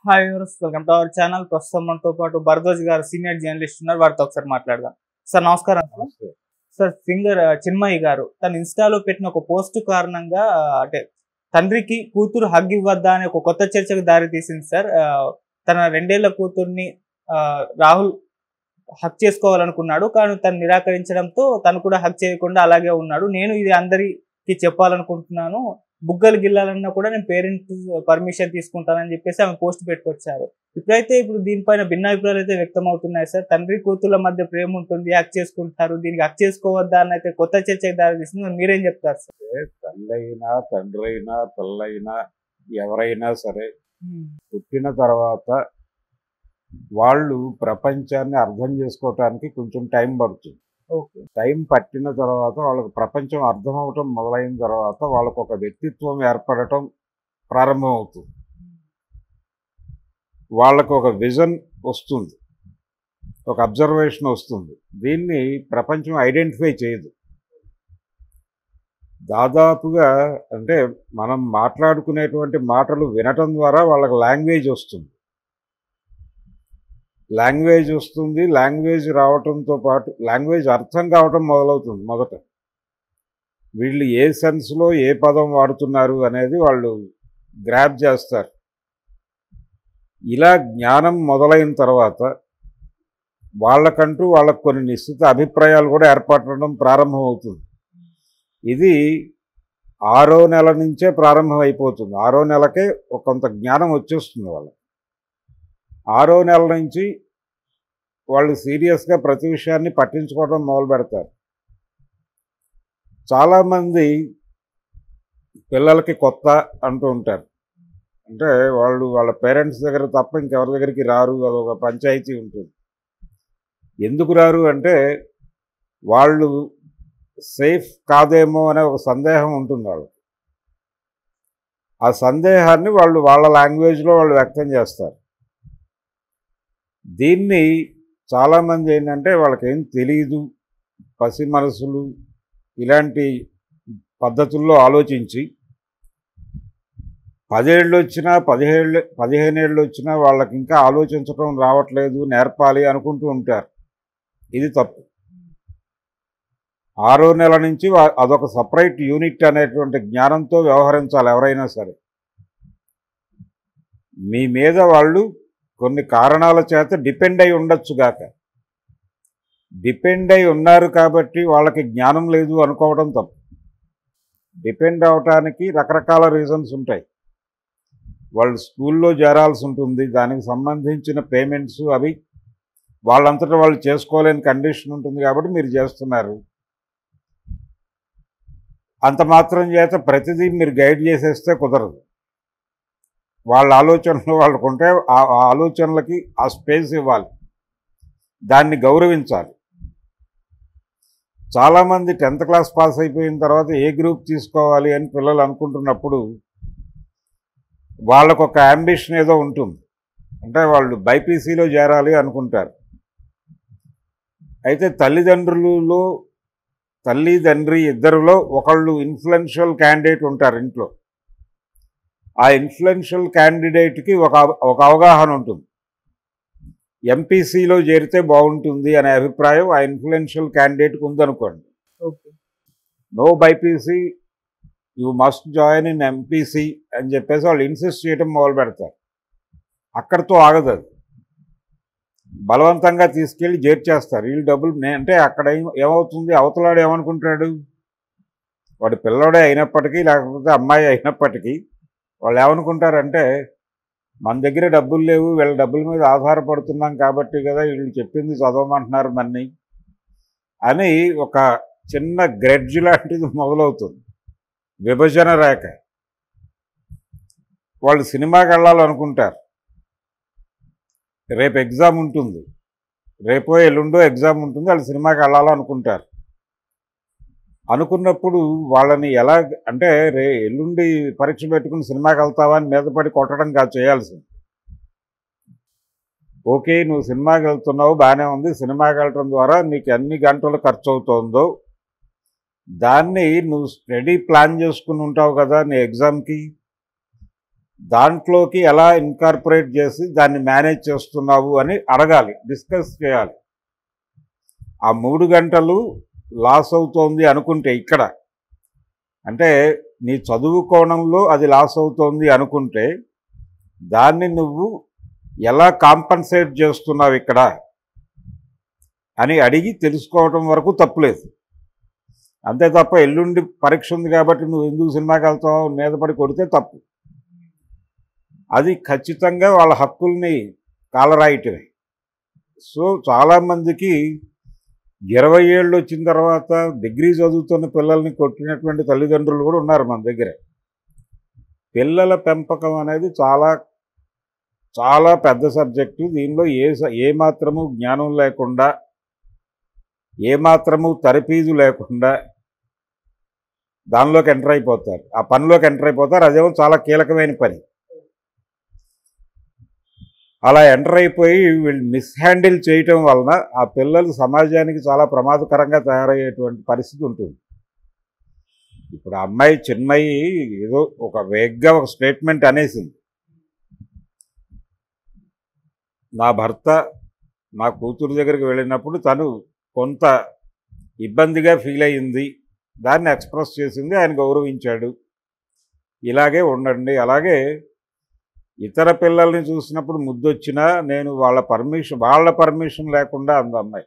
Hi viewers, welcome to our channel. ప్రస్తుతం మనతో పాటు భరద్వాజ్ గారు సీనియర్ జర్నలిస్ట్ ఉన్నారు. వారితో ఒకసారి మాట్లాడదాం. సార్ నమస్కారం. నమస్తే. సార్ సింగర్ చిన్మయి గారు తన ఇన్స్టాలో పెట్టిన ఒక పోస్ట్ కారణంగా అంటే తండ్రికి కూతురు హగ్ ఇవ్వద్దా అనే ఒక కొత్త చర్చకు దారి తీసింది సార్. తన 2 ఏళ్ల కూతుర్ని రాహుల్ హక్ చేసుకోవాలనుకున్నాడు, కానీ తను నిరాకరించడంతో తను కూడా హక్ చేయకుండా అలాగే ఉన్నాడు. నేను ఇది అందరికి చెప్పాలనుకుంటున్నాను, బుగ్గలు గిల్లాలన్నా కూడా నేను పేరెంట్స్ పర్మిషన్ తీసుకుంటానని చెప్పేసి ఆమె పోస్ట్ పెట్టుకొచ్చారు. ఇప్పుడు దీనిపైన భిన్నాభిప్రాయాలు అయితే వ్యక్తం అవుతున్నాయి సార్. తండ్రి కూతుర్ల మధ్య ప్రేమ ఉంటుంది, హక్ చేసుకుంటారు, దీనికి హక్ చేసుకోవద్దా అని అయితే కొత్త చర్చకు దారి తీస్తుంది. మీరేం చెప్తారు సార్? తల్లైనా తండ్రైనా పిల్లైనా ఎవరైనా సరే పుట్టిన తర్వాత వాళ్ళు ప్రపంచాన్ని అర్థం చేసుకోవటానికి కొంచెం టైం పడుతుంది. ఓకే. టైం పట్టిన తర్వాత వాళ్ళకి ప్రపంచం అర్థం అవటం మొదలైన తర్వాత వాళ్ళకు ఒక వ్యక్తిత్వం ఏర్పడటం ప్రారంభం అవుతుంది. వాళ్ళకు ఒక విజన్ వస్తుంది, ఒక అబ్జర్వేషన్ వస్తుంది. దీన్ని ప్రపంచం ఐడెంటిఫై చేయదు. దాదాపుగా అంటే మనం మాట్లాడుకునేటువంటి మాటలు వినటం ద్వారా వాళ్ళకి లాంగ్వేజ్ వస్తుంది. లాంగ్వేజ్ రావటంతో పాటు లాంగ్వేజ్ అర్థం కావటం మొదలవుతుంది. మొదట వీళ్ళు ఏ సెన్స్లో ఏ పదం వాడుతున్నారు అనేది వాళ్ళు గ్రాప్ చేస్తారు. ఇలా జ్ఞానం మొదలైన తర్వాత వాళ్ళకంటూ వాళ్ళకు కొన్ని నిశ్చిత అభిప్రాయాలు కూడా ఏర్పడడం ప్రారంభమవుతుంది. ఇది 6వ నెల నుంచే ప్రారంభం అయిపోతుంది. 6వ నెలకే కొంత జ్ఞానం వచ్చేస్తుంది వాళ్ళకి. 6వ నెల నుంచి వాళ్ళు సీరియస్గా ప్రతి విషయాన్ని పట్టించుకోవడం మొదలు పెడతారు. చాలామంది పిల్లలకి కొత్త అంటూ ఉంటారు. అంటే వాళ్ళు వాళ్ళ పేరెంట్స్ దగ్గర తప్ప ఇంకెవరి దగ్గరికి రారు, అదొక పంచాయతీ ఉంటుంది. ఎందుకు రారు అంటే వాళ్ళు సేఫ్ కాదేమో అనే ఒక సందేహం ఉంటుంది వాళ్ళకి. ఆ సందేహాన్ని వాళ్ళు వాళ్ళ లాంగ్వేజ్లో వాళ్ళు వ్యక్తం చేస్తారు. దీన్ని చాలామంది ఏంటంటే వాళ్ళకేం తెలియదు, పసి మనసులు ఇలాంటి పద్ధతుల్లో ఆలోచించి 10 ఏళ్ళు వచ్చినా 15 ఏళ్ళు వచ్చినా వాళ్ళకి ఇంకా ఆలోచించడం రావట్లేదు, నేర్పాలి అనుకుంటూ ఉంటారు. ఇది తప్పు. 6వ నెల నుంచి అదొక సపరేట్ యూనిట్ అనేటువంటి జ్ఞానంతో వ్యవహరించాలి ఎవరైనా సరే. మీ మీద వాళ్ళు కొన్ని కారణాల చేత డిపెండ్ అయి ఉండొచ్చు గాక. డిపెండ్ అయి ఉన్నారు కాబట్టి వాళ్ళకి జ్ఞానం లేదు అనుకోవడం తప్పు. డిపెండ్ అవటానికి రకరకాల రీజన్స్ ఉంటాయి. వాళ్ళు స్కూల్లో చేరాల్సి ఉంటుంది, దానికి సంబంధించిన పేమెంట్స్ అవి వాళ్ళంతటా వాళ్ళు చేసుకోలేని కండిషన్ ఉంటుంది కాబట్టి మీరు చేస్తున్నారు. అంత మాత్రం చేత ప్రతిదీ మీరు గైడ్ చేసేస్తే కుదరదు. వాళ్ళ ఆలోచనలు వాళ్ళకుంటే ఆ ఆలోచనలకి ఆ స్పేస్ ఇవ్వాలి, దాన్ని గౌరవించాలి. చాలామంది 10th క్లాస్ పాస్ అయిపోయిన తర్వాత ఏ గ్రూప్ తీసుకోవాలి అని పిల్లలు అనుకుంటున్నప్పుడు వాళ్ళకు ఒక అంబిషన్ ఏదో ఉంటుంది. అంటే వాళ్ళు బైపీసీలో చేరాలి అనుకుంటారు. అయితే తల్లి తండ్రి ఇద్దరిలో ఒకళ్ళు ఇన్ఫ్లుయెన్షియల్ క్యాండిడేట్ ఉంటారు ఇంట్లో. ఆ ఇన్ఫ్లుయెన్షియల్ క్యాండిడేట్కి ఒక అవగాహన ఉంటుంది. ఎంపీసీలో చేరితే బాగుంటుంది అనే అభిప్రాయం ఆ ఇన్ఫ్లుయెన్షియల్ క్యాండిడేట్కి ఉందనుకోండి. Okay. No BiPC, you must join in MPC అని చెప్పేసి వాళ్ళు ఇన్సిస్ట్ చేయడం మొదలు పెడతారు. అక్కడితో ఆగదు అది. బలవంతంగా తీసుకెళ్ళి చేర్చేస్తారు. వీళ్ళు డబ్బులు అంటే అక్కడ ఏమవుతుంది, అవతలాడు ఏమనుకుంటాడు, వాడు పిల్లవాడే అయినప్పటికీ లేకపోతే అమ్మాయి అయినప్పటికీ వాళ్ళు ఏమనుకుంటారంటే మన దగ్గర డబ్బులు లేవు, వీళ్ళ డబ్బుల మీద ఆధారపడుతున్నాం కాబట్టి కదా వీళ్ళు చెప్పింది చదవమంటున్నారు మన్ని అని ఒక చిన్న గ్రెడ్జ్ లాంటిది మొదలవుతుంది. విభజన రేఖ. వాళ్ళు సినిమాకి వెళ్ళాలనుకుంటారు, రేపు ఎగ్జామ్ ఉంటుంది, రేపో ఎల్లుండో ఎగ్జామ్ ఉంటుంది, వాళ్ళు సినిమాకి వెళ్ళాలనుకుంటారు. అనుకున్నప్పుడు వాళ్ళని ఎలా అంటే ఎల్లుండి పరీక్ష పెట్టుకుని సినిమాకి వెళ్తావా అని మీద పడి కొట్టడం కాదు చేయాల్సింది. ఓకే, నువ్వు సినిమాకి వెళ్తున్నావు, బాగానే ఉంది. సినిమాకి వెళ్ళటం ద్వారా నీకు ఎన్ని గంటలు ఖర్చు అవుతుందో దాన్ని నువ్వు స్టడీ ప్లాన్ చేసుకుని ఉంటావు కదా నీ ఎగ్జామ్కి. దాంట్లోకి ఎలా ఇన్కార్పొరేట్ చేసి దాన్ని మేనేజ్ చేస్తున్నావు అని అడగాలి, డిస్కస్ చేయాలి. ఆ 3 గంటలు లాస్ అవుతోంది అనుకుంటే ఇక్కడ, అంటే నీ చదువు కోణంలో అది లాస్ అవుతోంది అనుకుంటే దాన్ని నువ్వు ఎలా కాంపన్సేట్ చేస్తున్నావు ఇక్కడ అని అడిగి తెలుసుకోవటం వరకు తప్పులేదు. అంతే తప్ప ఎల్లుండి పరీక్ష ఉంది కాబట్టి నువ్వు ఎందుకు సినిమాకి వెళ్తావు మీద పడి కొడితే తప్పు. అది ఖచ్చితంగా వాళ్ళ హక్కుల్ని కాలరాయటమే. సో చాలామందికి 20 ఏళ్ళు వచ్చిన తర్వాత డిగ్రీ చదువుతున్న పిల్లల్ని కొట్టినటువంటి తల్లిదండ్రులు కూడా ఉన్నారు మన దగ్గర. పిల్లల పెంపకం అనేది చాలా చాలా పెద్ద సబ్జెక్టు. దీనిలో ఏ మాత్రము జ్ఞానం లేకుండా, ఏ మాత్రము తరపీదు లేకుండా దానిలోకి ఎంటర్ అయిపోతారు, ఆ పనిలోకి ఎంటర్ అయిపోతారు. అదేమో చాలా కీలకమైన పని. అలా ఎంటర్ అయిపోయి వీళ్ళు మిస్హ్యాండిల్ చేయటం వలన ఆ పిల్లలు సమాజానికి చాలా ప్రమాదకరంగా తయారయ్యేటువంటి పరిస్థితి ఉంటుంది. ఇప్పుడు ఆ అమ్మాయి చిన్మయి ఏదో ఒక వేగ్గా ఒక స్టేట్మెంట్ అనేసింది, నా భర్త నా కూతురు దగ్గరికి వెళ్ళినప్పుడు తను కొంత ఇబ్బందిగా ఫీల్ అయ్యింది, దాన్ని ఎక్స్ప్రెస్ చేసింది, ఆయన గౌరవించాడు, ఇలాగే ఉండండి. అలాగే ఇతర పిల్లల్ని చూసినప్పుడు ముద్దొచ్చినా నేను వాళ్ళ పర్మిషన్ లేకుండా అంద అమ్మాయి,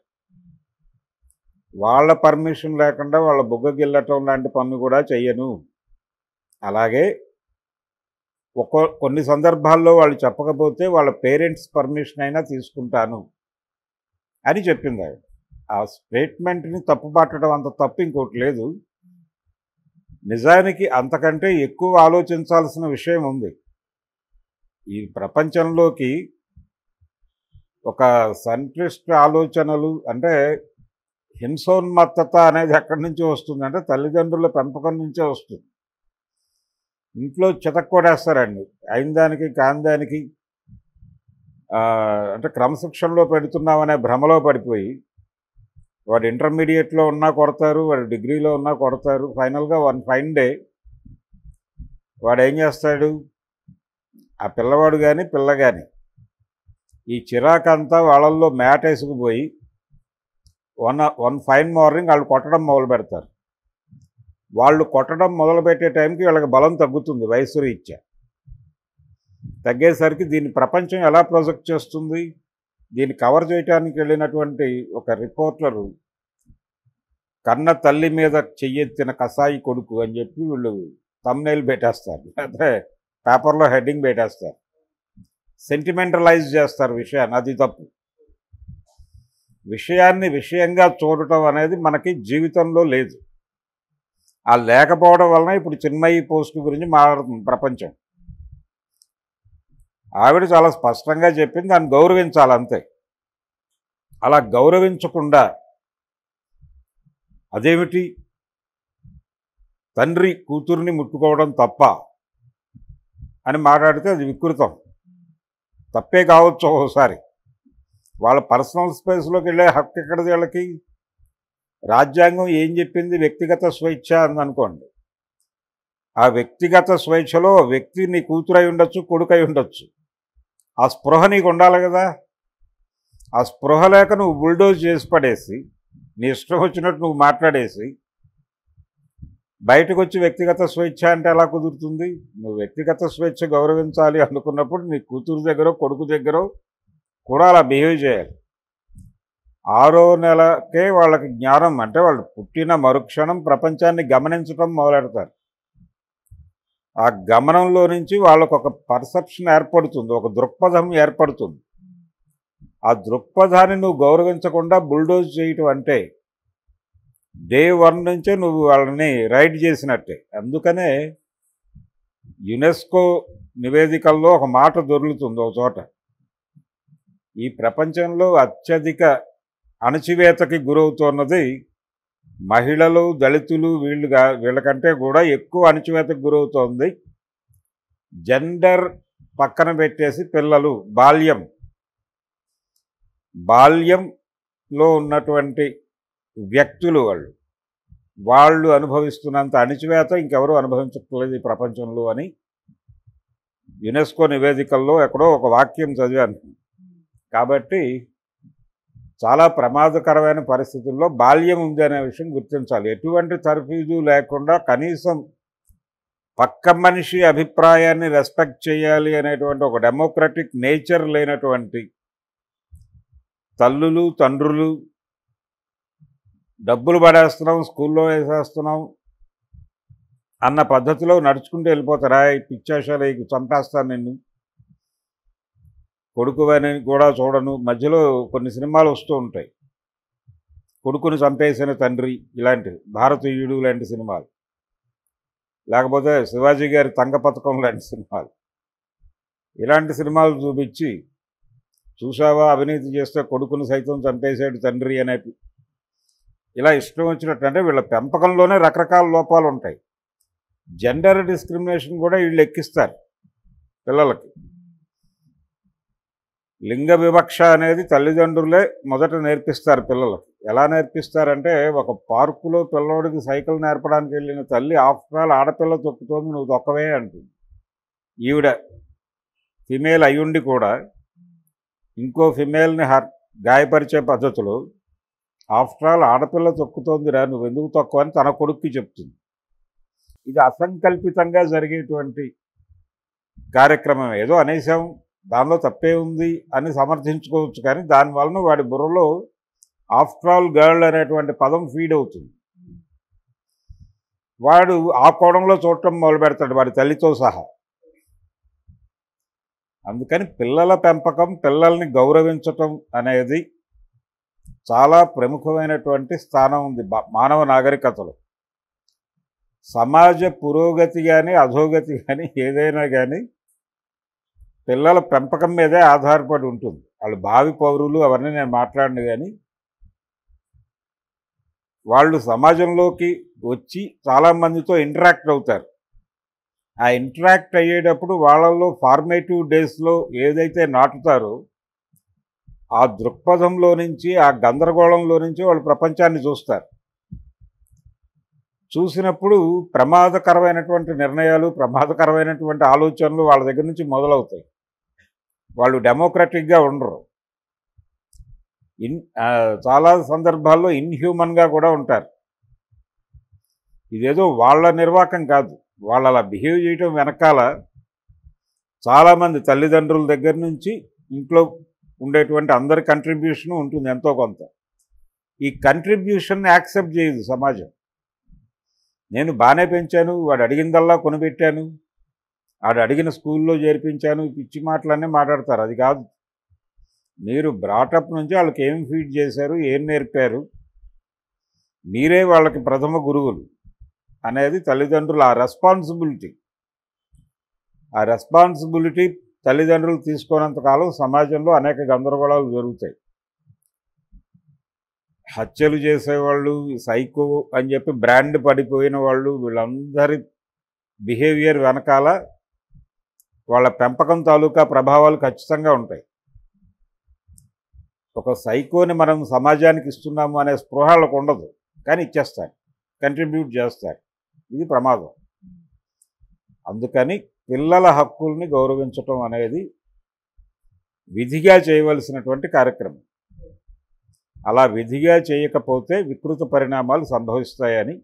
వాళ్ళ పర్మిషన్ లేకుండా వాళ్ళ బుగ్గగిల్లటం లాంటి పనులు కూడా చెయ్యను. అలాగే కొన్ని సందర్భాల్లో వాళ్ళు చెప్పకపోతే వాళ్ళ పేరెంట్స్ పర్మిషన్ అయినా తీసుకుంటాను అని చెప్పింది ఆవిడ. ఆ స్టేట్మెంట్ని తప్పుపట్టడం అంత తప్పు ఇంకోటి లేదు. నిజానికి అంతకంటే ఎక్కువ ఆలోచించాల్సిన విషయం ఉంది. ఈ ప్రపంచంలోకి ఒక సంక్లిష్ట ఆలోచనలు, అంటే హింసోన్మత్తత అనేది ఎక్కడి నుంచి వస్తుంది అంటే తల్లిదండ్రుల పెంపకం నుంచే వస్తుంది. ఇంట్లో చితక్కొడేస్తారండి అయిన దానికి కాని దానికి. అంటే క్రమశిక్షణలో పెడుతున్నామనే భ్రమలో పడిపోయి వాడు ఇంటర్మీడియట్లో ఉన్నా కొడతారు, వాడు డిగ్రీలో ఉన్నా కొడతారు. ఫైనల్గా వన్ ఫైన్ డే వాడు ఏం చేస్తాడు, ఆ పిల్లవాడు కానీ పిల్ల కానీ ఈ చిరాకంతా వాళ్ళల్లో మేటేసుకుపోయి వన్ ఫైన్ మార్నింగ్ వాళ్ళు కొట్టడం మొదలు పెడతారు. వాళ్ళు కొట్టడం మొదలుపెట్టే టైంకి వీళ్ళకి బలం తగ్గుతుంది, వయసు రీత్యా. తగ్గేసరికి దీన్ని ప్రపంచం ఎలా ప్రొజెక్ట్ చేస్తుంది, దీన్ని కవర్ చేయడానికి వెళ్ళినటువంటి ఒక రిపోర్టరు కన్న తల్లి మీద చెయ్యెత్తిన కసాయి కొడుకు అని చెప్పి వీళ్ళు థంబ్నెయిల్ పెట్టేస్తారు, అంటే పేపర్లో హెడ్డింగ్ పెట్టేస్తారు, సెంటిమెంటలైజ్ చేస్తారు విషయాన్ని. అది తప్పు. విషయాన్ని విషయంగా చూడటం అనేది మనకి జీవితంలో లేదు. ఆ లేకపోవడం వలన ఇప్పుడు చిన్మయి పోస్ట్ గురించి మాట్లాడుతుంది ప్రపంచం. ఆవిడ చాలా స్పష్టంగా చెప్పింది, దాన్ని గౌరవించాలి అంతే. అలా గౌరవించకుండా అదేమిటి తండ్రి కూతుర్ని ముట్టుకోవడం తప్ప అని మాట్లాడితే అది వికృతం. తప్పే కావచ్చు ఒకసారి. వాళ్ళ పర్సనల్ స్పేస్లోకి వెళ్ళే హక్కు ఎక్కడిది వీళ్ళకి? రాజ్యాంగం ఏం చెప్పింది? వ్యక్తిగత స్వేచ్ఛ అందనుకోండి. ఆ వ్యక్తిగత స్వేచ్ఛలో వ్యక్తి నీ కూతురై ఉండొచ్చు, కొడుకై ఉండొచ్చు. ఆ స్పృహ నీకు ఉండాలి కదా. ఆ స్పృహ లేక నువ్వు బుల్డోజ్ చేసి పడేసి నీ ఇష్టం వచ్చినట్టు నువ్వు మాట్లాడేసి బయటకు వచ్చి వ్యక్తిగత స్వేచ్ఛ అంటే ఎలా కుదురుతుంది? నువ్వు వ్యక్తిగత స్వేచ్ఛ గౌరవించాలి అనుకున్నప్పుడు నీ కూతురు దగ్గర కొడుకు దగ్గర కూడా అలా బిహేవ్ చేయాలి. 6వ నెలకే వాళ్ళకి జ్ఞానం, అంటే వాళ్ళు పుట్టిన మరుక్షణం ప్రపంచాన్ని గమనించడం మొదలెడతారు. ఆ గమనంలో నుంచి వాళ్ళకు ఒక పర్సెప్షన్ ఏర్పడుతుంది, ఒక దృక్పథం ఏర్పడుతుంది. ఆ దృక్పథాన్ని నువ్వు గౌరవించకుండా బుల్డోజ్ చేయటం అంటే డే 1 నుంచే నువ్వు వాళ్ళని రైడ్ చేసినట్టే. అందుకనే యునెస్కో నివేదికల్లో ఒక మాట దొరుకుతుంది ఒక చోట, ఈ ప్రపంచంలో అత్యధిక అణచివేతకి గురవుతున్నది మహిళలు, దళితులు. వీళ్ళకంటే కూడా ఎక్కువ అణచివేతకు గురవుతోంది జెండర్ పక్కన పెట్టేసి పిల్లలు. బాల్యంలో ఉన్నటువంటి వ్యక్తులు వాళ్ళు అనుభవిస్తున్నంత అణచివేత ఇంకెవరూ అనుభవించట్లేదు ఈ ప్రపంచంలో అని యునెస్కో నివేదికల్లో ఎక్కడో ఒక వాక్యం చదివాను. కాబట్టి చాలా ప్రమాదకరమైన పరిస్థితుల్లో బాల్యం ఉంది అనే విషయం గుర్తించాలి. ఎటువంటి తర్ఫీదు లేకుండా కనీసం పక్క మనిషి అభిప్రాయాన్ని రెస్పెక్ట్ చేయాలి అనేటువంటి ఒక డెమోక్రటిక్ నేచర్ లేనటువంటి తల్లులు తండ్రులు డబ్బులు పడేస్తున్నాం, స్కూల్లో వేసేస్తున్నాం అన్న పద్ధతిలో నడుచుకుంటూ వెళ్ళిపోతారా, పిచ్చాశాల చంపేస్తాను నిన్ను, కొడుకువని కూడా చూడను. మధ్యలో కొన్ని సినిమాలు వస్తూ ఉంటాయి, కొడుకుని చంపేసిన తండ్రి ఇలాంటివి, భారతీయుడు లాంటి సినిమాలు, లేకపోతే శివాజీ గారి తంగ పథకం లాంటి సినిమాలు. ఇలాంటి సినిమాలు చూపించి చూసావా అవినీతి చేస్తే కొడుకుని సైతం చంపేశాడు తండ్రి అనే, ఇలా ఇష్టం వచ్చినట్టు. అంటే వీళ్ళ పెంపకంలోనే రకరకాల లోపాలు ఉంటాయి. జెండర్ డిస్క్రిమినేషన్ కూడా వీళ్ళు ఎక్కిస్తారు పిల్లలకి. లింగ వివక్ష అనేది తల్లిదండ్రులే మొదట నేర్పిస్తారు పిల్లలకి. ఎలా నేర్పిస్తారంటే, ఒక పార్కులో పిల్లోడికి సైకిల్ నేర్పడానికి వెళ్ళిన తల్లి ఆఫ్టర్ ఆల్ ఆడపిల్ల తొక్కుతోంది, నువ్వు తొక్కవే అంటుంది. ఈవిడ ఫిమేల్ అయ్యుండి కూడా ఇంకో ఫిమేల్ని గాయపరిచే పద్ధతిలో ఆఫ్టర్ ఆల్ ఆడపిల్ల తొక్కుతోందిరా, నువ్వు ఎందుకు తొక్కవని తన కొడుక్కి చెప్తుంది. ఇది అసంకల్పితంగా జరిగేటువంటి కార్యక్రమం. ఏదో అనేసాం, దానిలో తప్పే ఉంది అని సమర్థించుకోవచ్చు, కానీ దానివలన వాడి బుర్రలో ఆఫ్టర్ ఆల్ గర్ల్ అనేటువంటి పదం ఫీడ్ అవుతుంది. వాడు ఆ కోణంలో చూడటం మొదలు పెడతాడు వాడి తల్లితో సహా. అందుకని పిల్లల పెంపకం, పిల్లల్ని గౌరవించటం అనేది చాలా ప్రముఖమైనటువంటి స్థానం ఉంది మానవ నాగరికతలో. సమాజ పురోగతి కానీ అధోగతి కానీ ఏదైనా కానీ పిల్లల పెంపకం మీదే ఆధారపడి ఉంటుంది. వాళ్ళు భావి పౌరులు అవన్నీ నేను మాట్లాడను, కానీ వాళ్ళు సమాజంలోకి వచ్చి చాలామందితో ఇంటరాక్ట్ అవుతారు. ఆ ఇంటరాక్ట్ అయ్యేటప్పుడు వాళ్ళల్లో ఫార్మేటివ్ డేస్లో ఏదైతే నాటుతారో ఆ దృక్పథంలో నుంచి, ఆ గందరగోళంలో నుంచి వాళ్ళు ప్రపంచాన్ని చూస్తారు. చూసినప్పుడు ప్రమాదకరమైనటువంటి నిర్ణయాలు, ప్రమాదకరమైనటువంటి ఆలోచనలు వాళ్ళ దగ్గర నుంచి మొదలవుతాయి. వాళ్ళు డెమోక్రటిక్గా ఉండరు. చాలా సందర్భాల్లో ఇన్హ్యూమన్గా కూడా ఉంటారు. ఇదేదో వాళ్ళ నిర్వాకం కాదు, వాళ్ళు అలా బిహేవ్ చేయటం వెనకాల చాలామంది తల్లిదండ్రుల దగ్గర నుంచి ఇంట్లో ఉండేటువంటి అందరి కంట్రిబ్యూషన్ ఉంటుంది ఎంతో కొంత. ఈ కంట్రిబ్యూషన్ని యాక్సెప్ట్ చేయదు సమాజం. నేను బాగానే పెంచాను, వాడు అడిగిందల్లా కొనిపెట్టాను, వాడు అడిగిన స్కూల్లో చేర్పించాను, పిచ్చి మాటలన్నీ మాట్లాడతారు. అది కాదు. మీరు బ్రాటప్ నుంచి వాళ్ళకి ఏం ఫీడ్ చేశారు, ఏం నేర్పారు, మీరే వాళ్ళకి ప్రథమ గురువులు అనేది తల్లిదండ్రులు. ఆ రెస్పాన్సిబిలిటీ తల్లిదండ్రులు తీసుకున్నంతకాలం సమాజంలో అనేక గందరగోళాలు జరుగుతాయి. హత్యలు చేసేవాళ్ళు, సైకో అని చెప్పి బ్రాండ్ పడిపోయిన వాళ్ళు, వీళ్ళందరి బిహేవియర్ వెనకాల వాళ్ళ పెంపకం తాలూకా ప్రభావాలు ఖచ్చితంగా ఉంటాయి. ఒక సైకోని మనం సమాజానికి ఇస్తున్నాము అనే స్పృహ వాళ్ళకు ఉండదు, కానీ ఇచ్చేస్తారు, కంట్రిబ్యూట్ చేస్తారు. ఇది ప్రమాదం. అందుకని పిల్లల హక్కుల్ని గౌరవించటం అనేది విధిగా చేయవలసినటువంటి కార్యక్రమం. అలా విధిగా చేయకపోతే వికృత పరిణామాలు సంభవిస్తాయని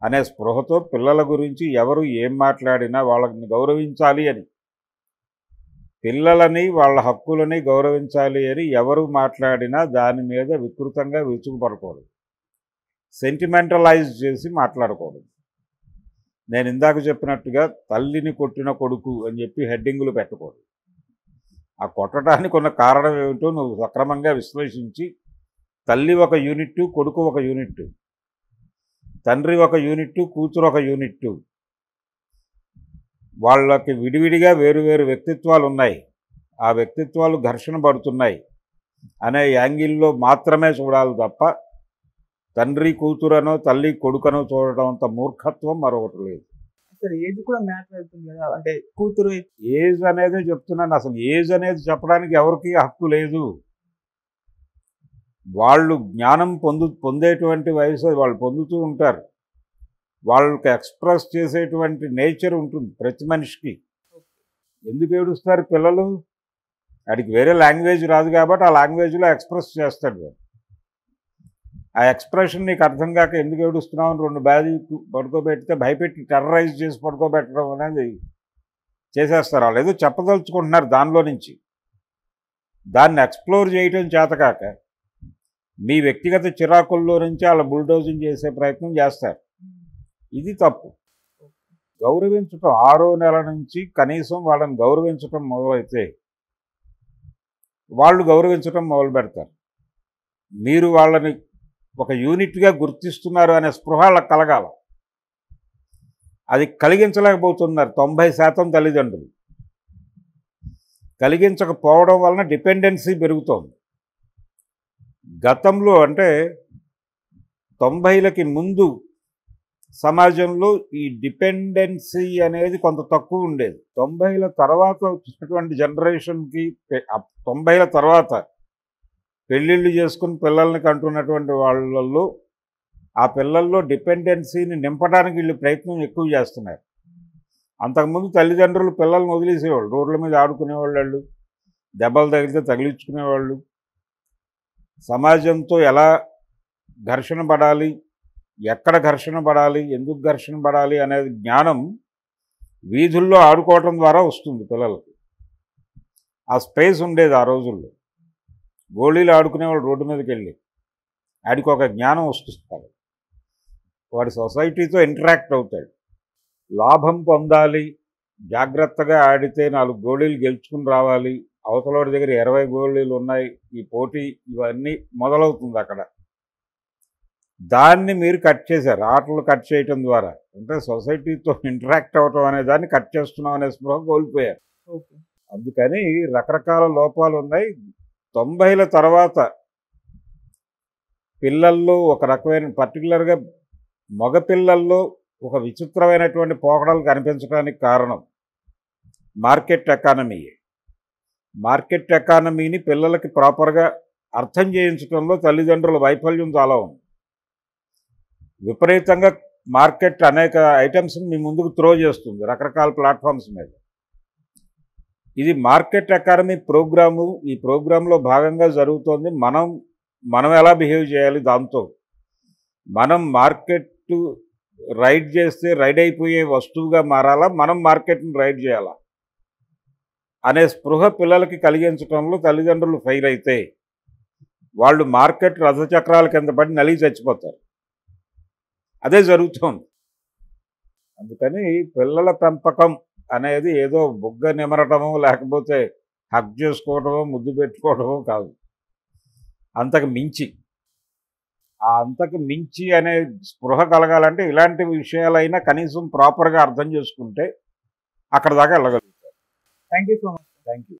అనే స్పృహతో పిల్లల గురించి ఎవరు ఏం మాట్లాడినా వాళ్ళని గౌరవించాలి అని, పిల్లలని వాళ్ళ హక్కులని గౌరవించాలి అని ఎవరు మాట్లాడినా దాని మీద వికృతంగా విరుచుకుపడకూడదు, సెంటిమెంటలైజ్ చేసి మాట్లాడకూడదు. నేను ఇందాక చెప్పినట్టుగా తల్లిని కొట్టిన కొడుకు అని చెప్పి హెడ్డింగులు పెట్టకూడదు. ఆ కొట్టడానికి ఉన్న కారణం ఏమిటో నువ్వు సక్రమంగా విశ్లేషించి, తల్లి ఒక యూనిట్, కొడుకు ఒక యూనిట్, తండ్రి ఒక యూనిట్, కూతురు ఒక యూనిట్, వాళ్ళకి విడివిడిగా వేరువేరు వ్యక్తిత్వాలు ఉన్నాయి, ఆ వ్యక్తిత్వాలు ఘర్షణ పడుతున్నాయి అనే యాంగిల్లో మాత్రమే చూడాలి తప్ప తండ్రి కూతురనో తల్లి కొడుకనో చూడటం అంత మూర్ఖత్వం మరొకటి లేదు. అసలు ఏజ్ కూడా మ్యాటర్ అవుతుంది కదా, అంటే కూతురు ఏజ్ అనేది చెప్తున్నాను. అసలు ఏజ్ అనేది చెప్పడానికి ఎవరికి హక్కు లేదు. వాళ్ళు జ్ఞానం పొందేటువంటి వయసు వాళ్ళు పొందుతూ ఉంటారు. వాళ్ళకి ఎక్స్ప్రెస్ చేసేటువంటి నేచర్ ఉంటుంది ప్రతి మనిషికి. ఎందుకు ఏడుస్తారు పిల్లలు? వాడికి వేరే లాంగ్వేజ్ రాదు కాబట్టి ఆ లాంగ్వేజ్లో ఎక్స్ప్రెస్ చేస్తాడు వాడు. ఆ ఎక్స్ప్రెషన్ నీకు అర్థం కాక ఎందుకు ఏడుస్తున్నావు అని 2 బ్యాజీ పడుకోబెడితే భయపెట్టి టెర్రరైజ్ చేసి పడుకోబెట్టడం అనేది చేసేస్తారు. వాళ్ళు ఏదో చెప్పదలుచుకుంటున్నారు దానిలో నుంచి. దాన్ని ఎక్స్ప్లోర్ చేయటం చేతకాక మీ వ్యక్తిగత చిరాకుల్లో నుంచి వాళ్ళ బుల్డోజింగ్ చేసే ప్రయత్నం చేస్తారు. ఇది తప్పు. గౌరవించటం 6వ నెల నుంచి కనీసం వాళ్ళని గౌరవించటం మొదలైతే వాళ్ళు గౌరవించటం మొదలు పెడతారు. మీరు వాళ్ళని ఒక యూనిట్గా గుర్తిస్తున్నారు అనే స్పృహ వాళ్ళకి కలగాల. అది కలిగించలేకపోతున్నారు 90% తల్లిదండ్రులు. కలిగించకపోవడం వలన డిపెండెన్సీ పెరుగుతోంది. గతంలో అంటే 90లకి ముందు సమాజంలో ఈ డిపెండెన్సీ అనేది కొంత తక్కువ ఉండేది. 90ల తర్వాత వచ్చినటువంటి జనరేషన్కి 90ల తర్వాత పెళ్ళిళ్ళు చేసుకుని పిల్లల్ని కంటున్నటువంటి వాళ్ళల్లో ఆ పిల్లల్లో డిపెండెన్సీని నింపడానికి వీళ్ళు ప్రయత్నం ఎక్కువ చేస్తున్నారు. అంతకుముందు తల్లిదండ్రులు పిల్లల్ని వదిలేసేవాళ్ళు, రోడ్ల మీద ఆడుకునేవాళ్ళు, దెబ్బలు తగిలితే తగిలించుకునేవాళ్ళు. సమాజంతో ఎలా ఘర్షణ పడాలి, ఎక్కడ ఘర్షణ పడాలి, ఎందుకు ఘర్షణ పడాలి అనేది జ్ఞానం వీధుల్లో ఆడుకోవటం ద్వారా వస్తుంది పిల్లలకి. ఆ స్పేస్ ఉండేది ఆ రోజుల్లో. గోళీలు ఆడుకునేవాళ్ళు రోడ్డు మీదకి వెళ్ళి, ఆడికి ఒక జ్ఞానం వస్తుంది. వాడి సొసైటీతో ఇంటరాక్ట్ అవుతాడు. లాభం పొందాలి, జాగ్రత్తగా ఆడితే 4 గోళీలు గెలుచుకుని రావాలి, అవతలవాడి దగ్గర 20 గోళీలు ఉన్నాయి, ఈ పోటీ ఇవన్నీ మొదలవుతుంది అక్కడ. దాన్ని మీరు కట్ చేశారు. ఆటలు కట్ చేయటం ద్వారా అంటే సొసైటీతో ఇంటరాక్ట్ అవ్వటం అనే దాన్ని కట్ చేస్తున్నాం అనే స్పృహ కోల్పోయారు. అందుకని రకరకాల లోపాలు ఉన్నాయి. 90ల తర్వాత పిల్లల్లో ఒక రకమైన పర్టికులర్గా మగపిల్లల్లో ఒక విచిత్రమైనటువంటి పోకడలు కనిపించడానికి కారణం మార్కెట్ ఎకానమీయే. మార్కెట్ ఎకానమీని పిల్లలకి ప్రాపర్గా అర్థం చేయించడంలో తల్లిదండ్రుల వైఫల్యం చాలా ఉంది. విపరీతంగా మార్కెట్ అనేక ఐటమ్స్ని మీ ముందుకు త్రో చేస్తుంది రకరకాల ప్లాట్ఫామ్స్ మీద. ఇది మార్కెట్ ఎకానమీ ప్రోగ్రాము. ఈ ప్రోగ్రాంలో భాగంగా జరుగుతోంది. మనం ఎలా బిహేవ్ చేయాలి, దాంతో మనం మార్కెట్ రైడ్ చేస్తే రైడ్ అయిపోయే వస్తువుగా మారాలా, మనం మార్కెట్ని రైడ్ చేయాలా అనే స్పృహ పిల్లలకి కలిగించడంలో తల్లిదండ్రులు ఫెయిల్ అయితే వాళ్ళు మార్కెట్ రథచక్రాల కింద పడి నలిగి చచ్చిపోతారు. అదే జరుగుతోంది. అందుకని పిల్లల పెంపకం అనేది ఏదో బుగ్గ నిమరటమో లేకపోతే హగ్ చేసుకోవటమో ముద్దు పెట్టుకోవటమో కాదు. అంతకు మించి అంతకు మించి అనే స్పృహ కలగాలంటే ఇలాంటి విషయాలైనా కనీసం ప్రాపర్గా అర్థం చేసుకుంటే అక్కడ దాకా వెళ్ళగలుగుతారు. Thank you so much. Thank you.